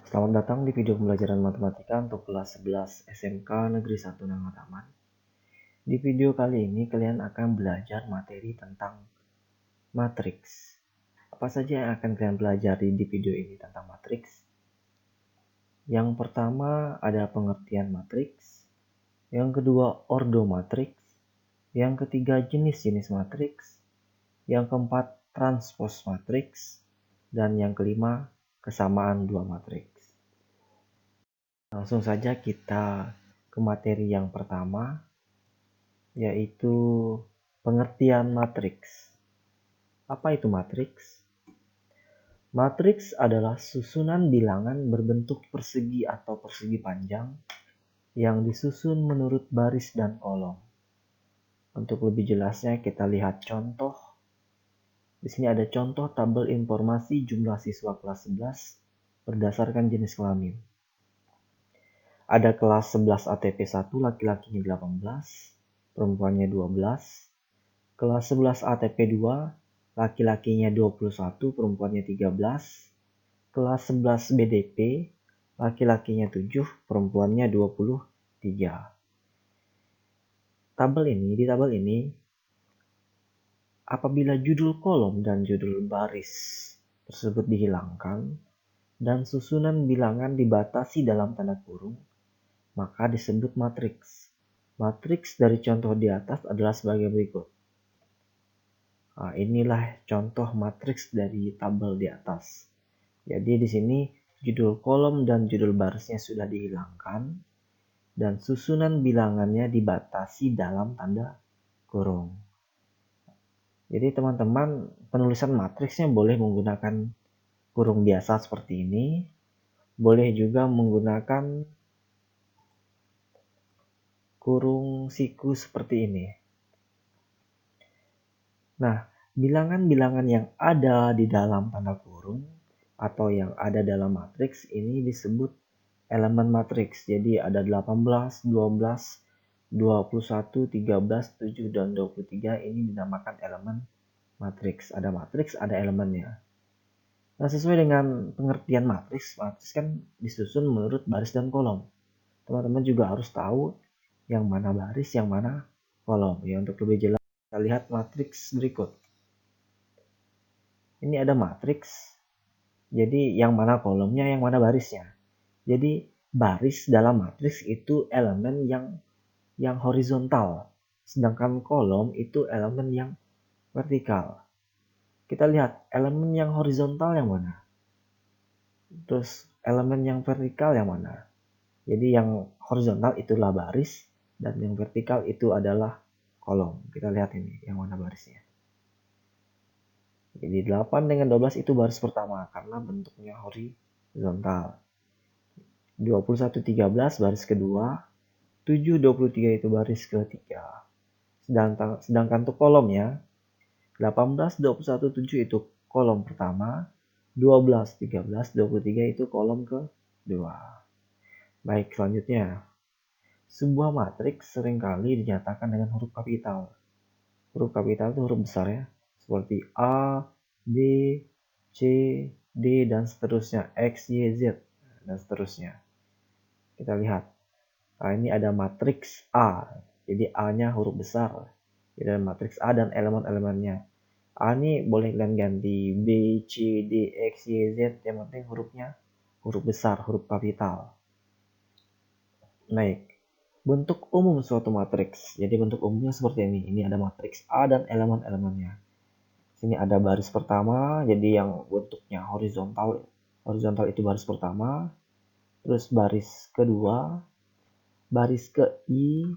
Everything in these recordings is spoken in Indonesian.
Selamat datang di video pembelajaran matematika untuk kelas 11 SMK Negeri 1 Nangataman. Di video kali ini kalian akan belajar materi tentang matriks. Apa saja yang akan kalian pelajari di video ini tentang matriks? Yang pertama ada pengertian matriks, yang kedua ordo matriks, yang ketiga jenis-jenis matriks, yang keempat transpos matriks, dan yang kelima kesamaan dua matriks. Langsung saja kita ke materi yang pertama, yaitu pengertian matriks. Apa itu matriks? Matriks adalah susunan bilangan berbentuk persegi atau persegi panjang yang disusun menurut baris dan kolom. Untuk lebih jelasnya kita lihat contoh. Di sini ada contoh tabel informasi jumlah siswa kelas 11 berdasarkan jenis kelamin. Ada kelas 11 ATP 1 laki-lakinya 18, perempuannya 12. Kelas 11 ATP 2 laki-lakinya 21, perempuannya 13. Kelas 11 BDP laki-lakinya 7, perempuannya 23. Di tabel ini apabila judul kolom dan judul baris tersebut dihilangkan dan susunan bilangan dibatasi dalam tanda kurung, maka disebut matriks. Matriks dari contoh di atas adalah sebagai berikut. Nah, inilah contoh matriks dari tabel di atas. Jadi di sini judul kolom dan judul barisnya sudah dihilangkan dan susunan bilangannya dibatasi dalam tanda kurung. Jadi teman-teman, penulisan matriksnya boleh menggunakan kurung biasa seperti ini, boleh juga menggunakan kurung siku seperti ini. Nah, bilangan-bilangan yang ada di dalam tanda kurung atau yang ada dalam matriks ini disebut elemen matriks. Jadi ada 18, 12, 21, 13, 7, dan 23 ini dinamakan elemen matriks. Ada matriks, ada elemennya. Nah, sesuai dengan pengertian matriks kan disusun menurut baris dan kolom. Teman-teman juga harus tahu yang mana baris, yang mana kolom. Ya, untuk lebih jelas kita lihat matriks berikut. Ini ada matriks. Jadi yang mana kolomnya, yang mana barisnya. Jadi baris dalam matriks itu elemen yang horizontal, sedangkan kolom itu elemen yang vertikal. Kita lihat elemen yang horizontal yang mana, terus elemen yang vertikal yang mana. Jadi yang horizontal itulah baris dan yang vertikal itu adalah kolom. Kita lihat ini yang mana barisnya. Jadi 8 dengan 12 itu baris pertama karena bentuknya horizontal. 21 13 baris kedua, 7 23 itu baris ketiga. Sedangkan untuk kolomnya 18 21 7 itu kolom pertama, 12 13 23 itu kolom kedua. Baik, selanjutnya. Sebuah matriks seringkali dinyatakan dengan huruf kapital. Huruf kapital itu huruf besar ya, seperti A, B, C, D, dan seterusnya, X, Y, Z, dan seterusnya. Kita lihat. Nah, ini ada matriks A. Jadi A-nya huruf besar. Jadi ada matriks A dan elemen-elemennya. A ini boleh kalian ganti B, C, D, X, Y, Z. Yang penting hurufnya huruf besar, huruf kapital. Baik. Bentuk umum suatu matriks. Jadi bentuk umumnya seperti ini. Ini ada matriks A dan elemen-elemennya. Sini ada baris pertama, jadi yang bentuknya horizontal. Horizontal itu baris pertama. Terus baris kedua, baris ke I.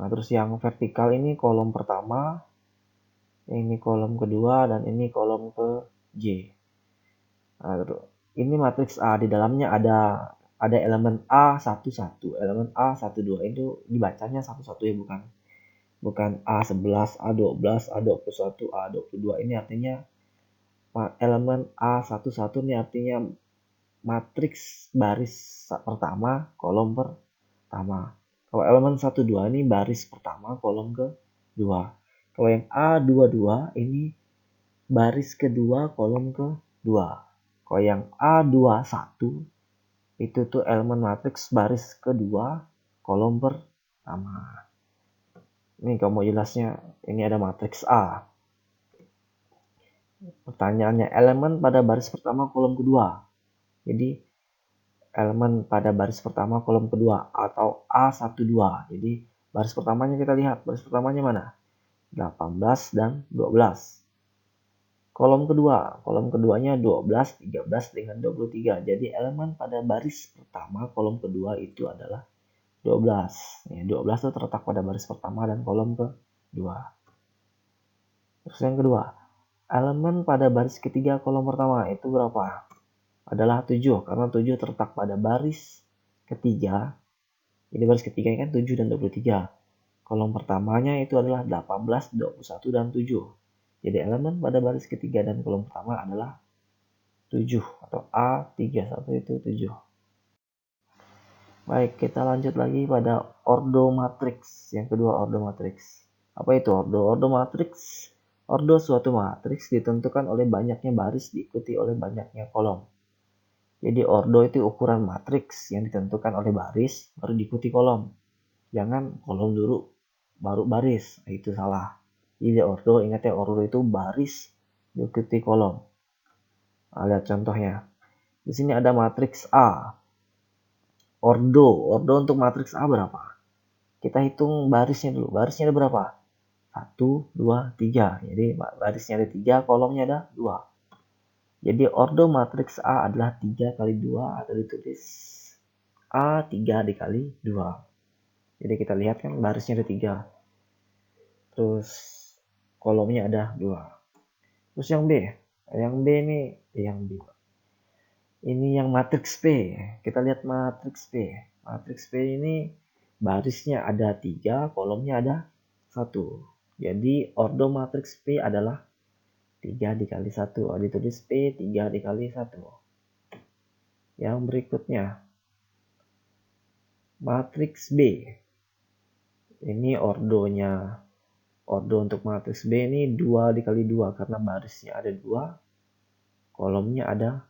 Nah, terus yang vertikal ini kolom pertama. Ini kolom kedua dan ini kolom ke J. Nah, ini matriks A. Di dalamnya ada elemen A11, elemen A12 itu dibacanya satu-satu ya, bukan A11, A12, A21, A22. Ini artinya elemen A11 ini artinya matriks baris pertama, kolom pertama. Kalau elemen 12 ini baris pertama, kolom kedua. Kalau yang A22 ini baris kedua, kolom kedua. Kalau yang A21 itu tuh elemen matriks baris kedua kolom pertama. Ini kalau mau jelasnya, ini ada matriks A. Pertanyaannya, elemen pada baris pertama kolom kedua. Jadi elemen pada baris pertama kolom kedua atau A12. Jadi baris pertamanya kita lihat, baris pertamanya mana? 18 dan 12. Kolom keduanya 12, 13 dengan 23. Jadi elemen pada baris pertama kolom kedua itu adalah 12. Ya, 12 itu terletak pada baris pertama dan kolom kedua. Terus yang kedua, elemen pada baris ketiga kolom pertama itu berapa? Adalah 7, karena 7 terletak pada baris ketiga. Jadi baris ketiga kan 7 dan 23. Kolom pertamanya itu adalah 18, 21, dan 7. Jadi elemen pada baris ketiga dan kolom pertama adalah 7 atau A31 itu 7. Baik, kita lanjut lagi pada ordo matriks. Yang kedua, ordo matriks. Apa itu ordo? Ordo matriks. Ordo suatu matriks ditentukan oleh banyaknya baris diikuti oleh banyaknya kolom. Jadi ordo itu ukuran matriks yang ditentukan oleh baris baru diikuti kolom. Jangan kolom dulu baru baris. Nah, itu salah. Jadi ordo, ingat ya, ordo itu baris diikuti kolom. Nah, lihat contohnya. Di sini ada matriks A. Ordo untuk matriks A berapa? Kita hitung barisnya dulu. Barisnya ada berapa? 1, 2, 3. Jadi barisnya ada 3, kolomnya ada 2. Jadi ordo matriks A adalah 3 kali 2 atau ditulis A 3 dikali 2. Jadi kita lihat kan barisnya ada 3. Terus kolomnya ada 2. Terus yang B. Yang B ini yang B. Ini yang matriks P. Kita lihat matriks P. Matriks P ini barisnya ada 3, kolomnya ada 1. Jadi ordo matriks P adalah 3 dikali 1. Ditulis P 3 dikali 1. Yang berikutnya, matriks B. Ini ordonya. Ordo untuk matriks B ini 2 dikali 2 karena barisnya ada 2, kolomnya ada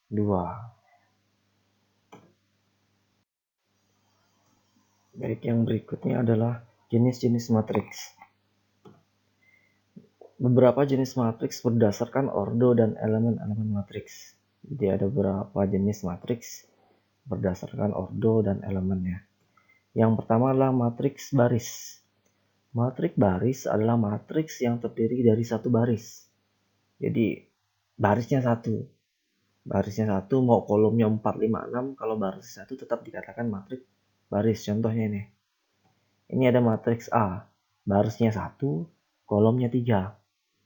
2. Baik, yang berikutnya adalah jenis-jenis matriks. Beberapa jenis matriks berdasarkan ordo dan elemen-elemen matriks. Jadi ada beberapa jenis matriks berdasarkan ordo dan elemennya. Yang pertama adalah matriks baris. Matriks baris adalah matriks yang terdiri dari satu baris. Jadi barisnya satu. Barisnya satu, mau kolomnya 4, 5, 6, kalau baris satu tetap dikatakan matriks baris. Contohnya ini. Ini ada matriks A. Barisnya 1, kolomnya 3.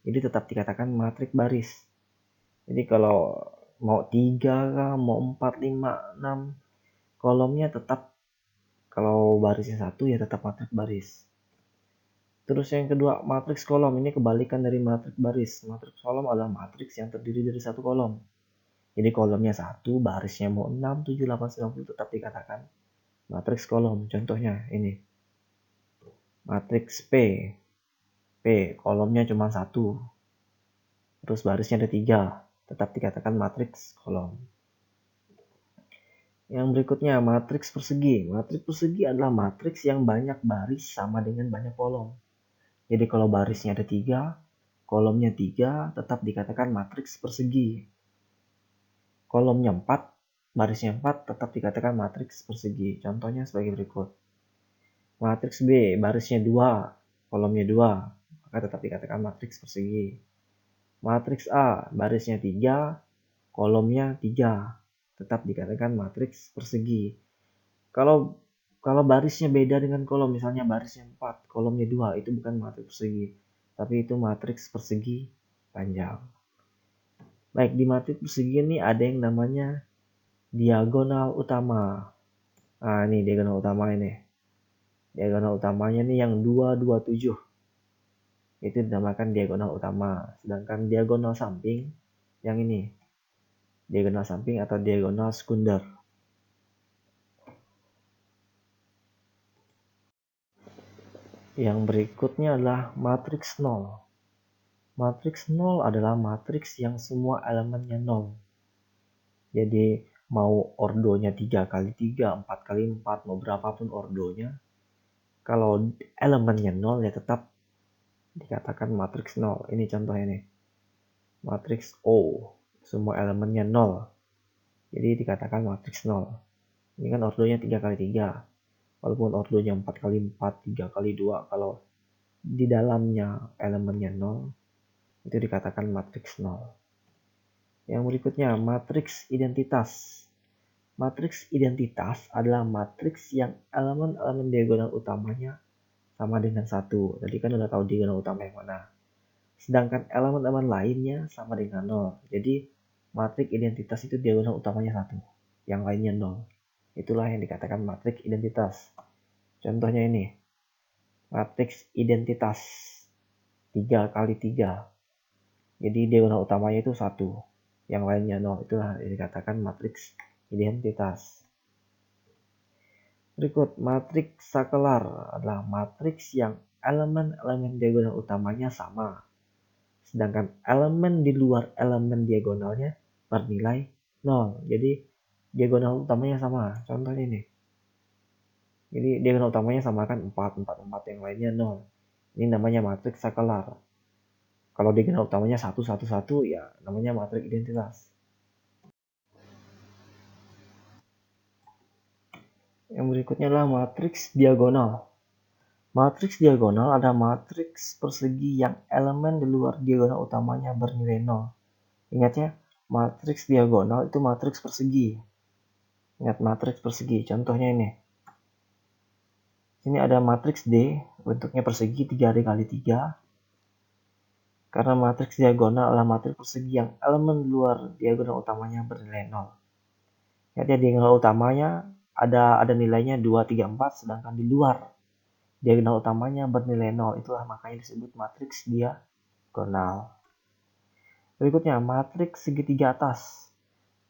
Jadi tetap dikatakan matriks baris. Jadi kalau mau 3 kah, mau 4, 5, 6, kolomnya tetap, kalau barisnya 1 ya tetap matriks baris. Terus yang kedua, matriks kolom. Ini kebalikan dari matriks baris. Matriks kolom adalah matriks yang terdiri dari satu kolom. Jadi kolomnya 1, barisnya mau 6, 7, 8, 9, 10 tetap dikatakan matriks kolom. Contohnya ini. Matriks P. Kolomnya cuma 1. Terus barisnya ada 3. Tetap dikatakan matriks kolom. Yang berikutnya, matriks persegi. Matriks persegi adalah matriks yang banyak baris sama dengan banyak kolom. Jadi kalau barisnya ada 3, kolomnya 3, tetap dikatakan matriks persegi. Kolomnya 4, barisnya 4, tetap dikatakan matriks persegi. Contohnya sebagai berikut. Matriks B, barisnya 2, kolomnya 2, maka tetap dikatakan matriks persegi. Matriks A, barisnya 3, kolomnya 3, tetap dikatakan matriks persegi. Kalau barisnya beda dengan kolom, misalnya barisnya 4, kolomnya 2, itu bukan matriks persegi, tapi itu matriks persegi panjang. Baik, di matriks persegi ini ada yang namanya diagonal utama. Nah, ini diagonal utama ini. Diagonal utamanya nih yang 2, 2, 7. Itu dinamakan diagonal utama. Sedangkan diagonal samping yang ini, diagonal samping atau diagonal sekunder. Yang berikutnya adalah matriks 0. Matriks 0 adalah matriks yang semua elemennya 0. Jadi mau ordonya 3 kali 3, 4 kali 4, mau berapapun ordonya, kalau elemennya 0 ya tetap dikatakan matriks 0. Ini contohnya nih. Matriks O, semua elemennya 0. Jadi dikatakan matriks 0. Ini kan ordonya 3 kali 3. Walaupun ordonya 4 kali 4, 3 kali 2, kalau di dalamnya elemennya 0, itu dikatakan matriks 0. Yang berikutnya, matriks identitas. Matriks identitas adalah matriks yang elemen-elemen diagonal utamanya sama dengan 1. Tadi kan udah tahu diagonal utama yang mana. Sedangkan elemen-elemen lainnya sama dengan 0. Jadi matriks identitas itu diagonal utamanya 1. Yang lainnya 0. Itulah yang dikatakan matriks identitas. Contohnya ini. Matriks identitas 3 kali 3. Jadi diagonal utamanya itu 1. Yang lainnya 0. Itulah yang dikatakan matriks identitas. Berikut, matriks skalar adalah matriks yang elemen-elemen diagonal utamanya sama. Sedangkan elemen di luar elemen diagonalnya bernilai 0. Jadi diagonal utamanya sama. Contohnya ini. Jadi diagonal utamanya sama kan 4, 4, 4. Yang lainnya 0. Ini namanya matriks skalar. Kalau diagonal utamanya 1, 1, 1 ya namanya matriks identitas. Yang berikutnya adalah matriks diagonal. Matriks diagonal adalah matriks persegi yang elemen di luar diagonal utamanya bernilai 0. Ingat ya, matriks diagonal itu matriks persegi. Ingat matriks persegi, contohnya ini. Sini ada matriks D, bentuknya persegi 3 kali 3. Karena matriks diagonal adalah matriks persegi yang elemen di luar diagonal utamanya bernilai 0. Ingat ya, diagonal utamanya ada nilainya 2, 3, 4, sedangkan di luar diagonal utamanya bernilai 0. Itulah makanya disebut matriks diagonal. Berikutnya, matriks segitiga atas.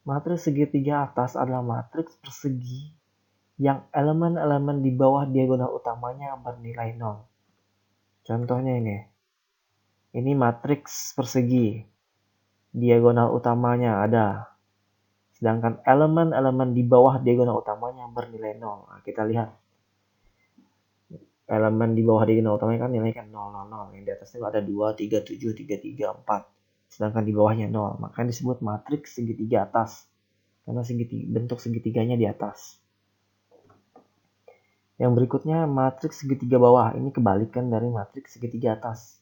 Matriks segitiga atas adalah matriks persegi yang elemen-elemen di bawah diagonal utamanya bernilai 0. Contohnya ini. Ini matriks persegi. Diagonal utamanya ada. Sedangkan elemen-elemen di bawah diagonal utamanya bernilai 0. Nah, kita lihat. Elemen di bawah diagonal utamanya kan nilainya kan 0, 0, 0. Yang di atasnya ada 2, 3, 7, 3, 3, 4. Sedangkan di bawahnya 0. Makanya disebut matriks segitiga atas. Karena bentuk segitiganya di atas. Yang berikutnya matriks segitiga bawah. Ini kebalikan dari matriks segitiga atas.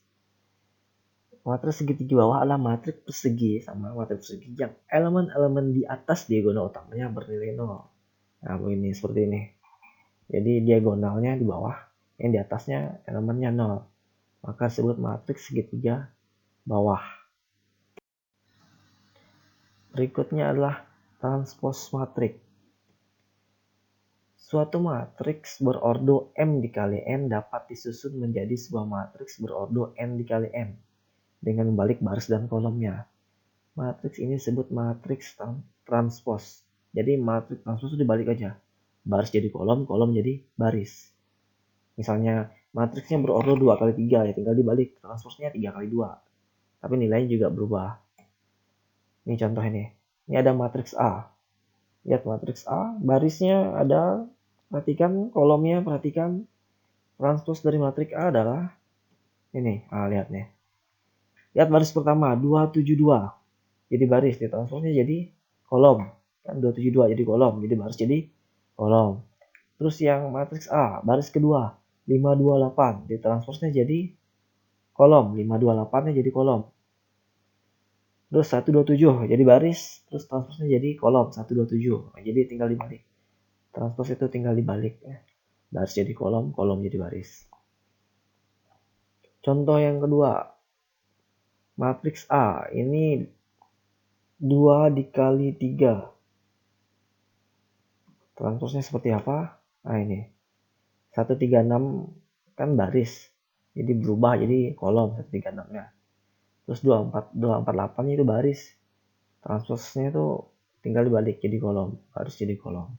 Matriks segitiga bawah adalah matriks persegi sama matriks persegi yang elemen-elemen di atas diagonal utamanya bernilai 0. Nah, ini seperti ini. Jadi diagonalnya di bawah, yang di atasnya elemennya 0. Maka disebut matriks segitiga bawah. Berikutnya adalah transpos matriks. Suatu matriks berordo M dikali N dapat disusun menjadi sebuah matriks berordo N dikali M dengan membalik baris dan kolomnya. Matriks ini disebut matriks transpos. Jadi matriks transpos itu dibalik aja. Baris jadi kolom, kolom jadi baris. Misalnya matriksnya berordo 2 kali 3 ya tinggal dibalik. Transposnya 3 kali 2. Tapi nilainya juga berubah. Ini contoh ini. Ini ada matriks A. Lihat matriks A, barisnya ada, perhatikan kolomnya, perhatikan. Transpos dari matriks A adalah ini. Lihat nih. Lihat baris pertama 272. Jadi baris, ditransposnya jadi kolom. Kan 272 jadi kolom, jadi baris jadi kolom. Terus yang matriks A, baris kedua 528, ditransposnya jadi kolom, 528-nya jadi kolom. Terus 127 jadi baris, terus transposnya jadi kolom 127. Nah, jadi tinggal dibalik. Transpos itu tinggal dibalik ya. Baris jadi kolom, kolom jadi baris. Contoh yang kedua, matriks A ini 2 dikali 3. Transposnya seperti apa? Nah ini. 136 kan baris. Jadi berubah jadi kolom 136-nya. Terus 248-nya itu baris. Transposnya itu tinggal dibalik jadi kolom. Baris jadi kolom.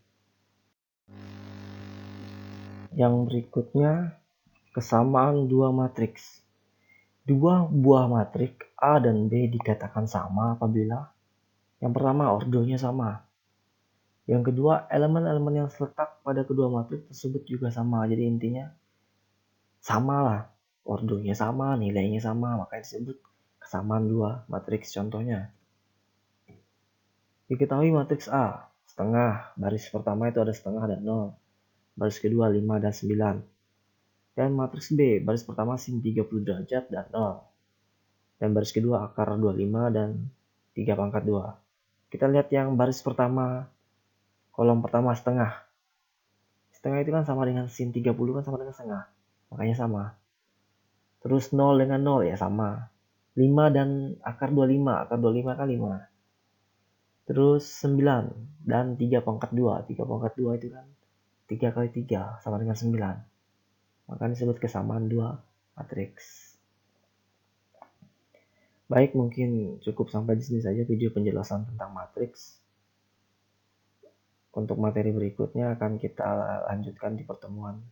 Yang berikutnya, kesamaan dua matriks. Dua buah matriks A dan B dikatakan sama apabila yang pertama ordonya sama. Yang kedua, elemen-elemen yang terletak pada kedua matriks tersebut juga sama. Jadi intinya sama lah, ordernya sama, nilainya sama, makanya disebut kesamaan dua matriks. Contohnya, diketahui matriks A, setengah, baris pertama itu ada setengah dan 0, baris kedua 5 dan 9. Dan matriks B, baris pertama sin 30 derajat dan 0. Dan baris kedua akar 25 dan 3 pangkat 2. Kita lihat yang baris pertama, kolom pertama setengah. Setengah itu kan sama dengan sin 30 kan sama dengan setengah, makanya sama. Terus 0 dengan 0 ya sama. 5 dan akar 25, akar 25 kan 5. Terus 9 dan 3 pangkat 2. 3 pangkat 2 itu kan 3 kali 3 sama dengan 9. Maka disebut kesamaan dua matriks. Baik, mungkin cukup sampai di sini saja video penjelasan tentang matriks. Untuk materi berikutnya akan kita lanjutkan di pertemuan